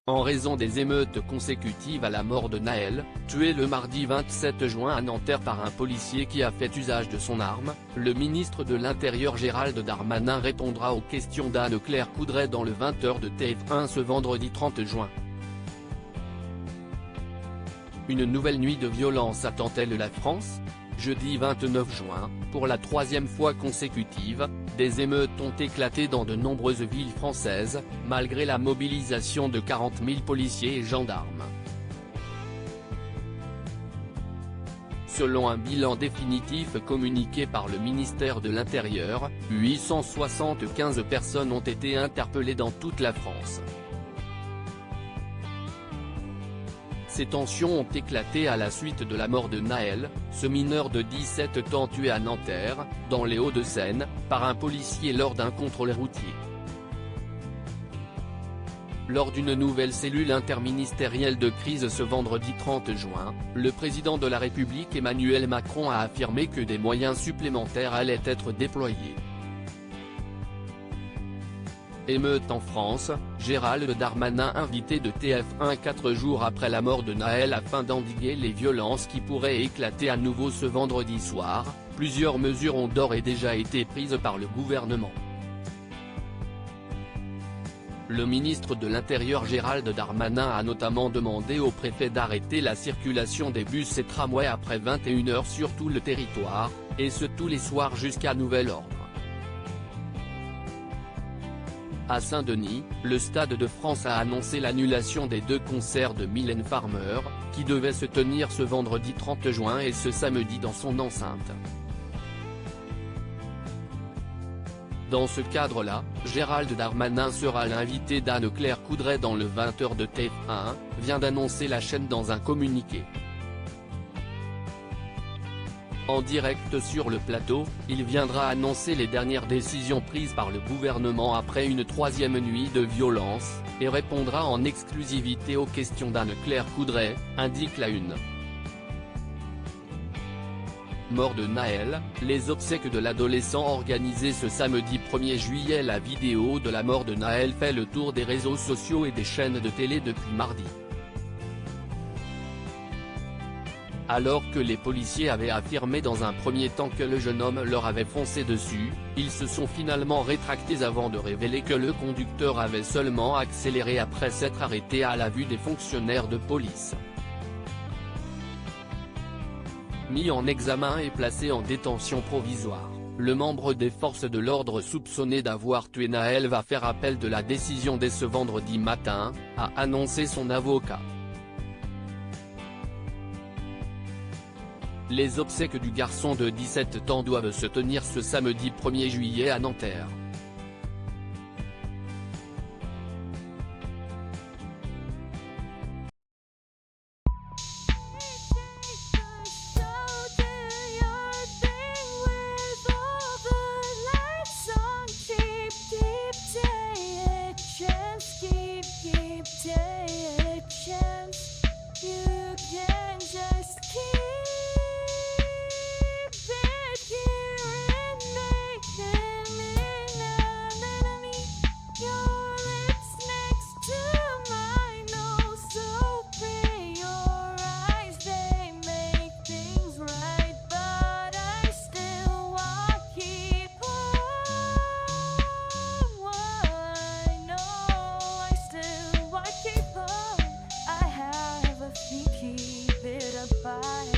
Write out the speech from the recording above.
En raison des émeutes consécutives à la mort de Nahel, tué le mardi 27 juin à Nanterre par un policier qui a fait usage de son arme, le ministre de l'Intérieur Gérald Darmanin répondra aux questions d'Anne-Claire Coudray dans le 20h de TF1 ce vendredi 30 juin. Une nouvelle nuit de violence attend-elle la France ? Jeudi 29 juin, pour la troisième fois consécutive, des émeutes ont éclaté dans de nombreuses villes françaises, malgré la mobilisation de 40 000 policiers et gendarmes. Selon un bilan définitif communiqué par le ministère de l'Intérieur, 875 personnes ont été interpellées dans toute la France. Ces tensions ont éclaté à la suite de la mort de Nahel, ce mineur de 17 ans tué à Nanterre, dans les Hauts-de-Seine, par un policier lors d'un contrôle routier. Lors d'une nouvelle cellule interministérielle de crise ce vendredi 30 juin, le président de la République Emmanuel Macron a affirmé que des moyens supplémentaires allaient être déployés. Émeute en France, Gérald Darmanin invité de TF1 4 jours après la mort de Nahel afin d'endiguer les violences qui pourraient éclater à nouveau ce vendredi soir, plusieurs mesures ont d'ores et déjà été prises par le gouvernement. Le ministre de l'Intérieur Gérald Darmanin a notamment demandé au préfet d'arrêter la circulation des bus et tramways après 21h sur tout le territoire, et ce tous les soirs jusqu'à nouvel ordre. À Saint-Denis, le Stade de France a annoncé l'annulation des 2 concerts de Mylène Farmer, qui devaient se tenir ce vendredi 30 juin et ce samedi dans son enceinte. Dans ce cadre-là, Gérald Darmanin sera l'invité d'Anne-Claire Coudray dans le 20h de TF1, vient d'annoncer la chaîne dans un communiqué. En direct sur le plateau, il viendra annoncer les dernières décisions prises par le gouvernement après une 3e nuit de violence, et répondra en exclusivité aux questions d'Anne-Claire Coudray, indique la Une. Mort de Nahel, les obsèques de l'adolescent organisées ce samedi 1er juillet. La vidéo de la mort de Nahel fait le tour des réseaux sociaux et des chaînes de télé depuis mardi. Alors que les policiers avaient affirmé dans un premier temps que le jeune homme leur avait foncé dessus, ils se sont finalement rétractés avant de révéler que le conducteur avait seulement accéléré après s'être arrêté à la vue des fonctionnaires de police. Mis en examen et placé en détention provisoire, le membre des forces de l'ordre soupçonné d'avoir tué Nahel va faire appel de la décision dès ce vendredi matin, a annoncé son avocat. Les obsèques du garçon de 17 ans doivent se tenir ce samedi 1er juillet à Nanterre. Keep it up.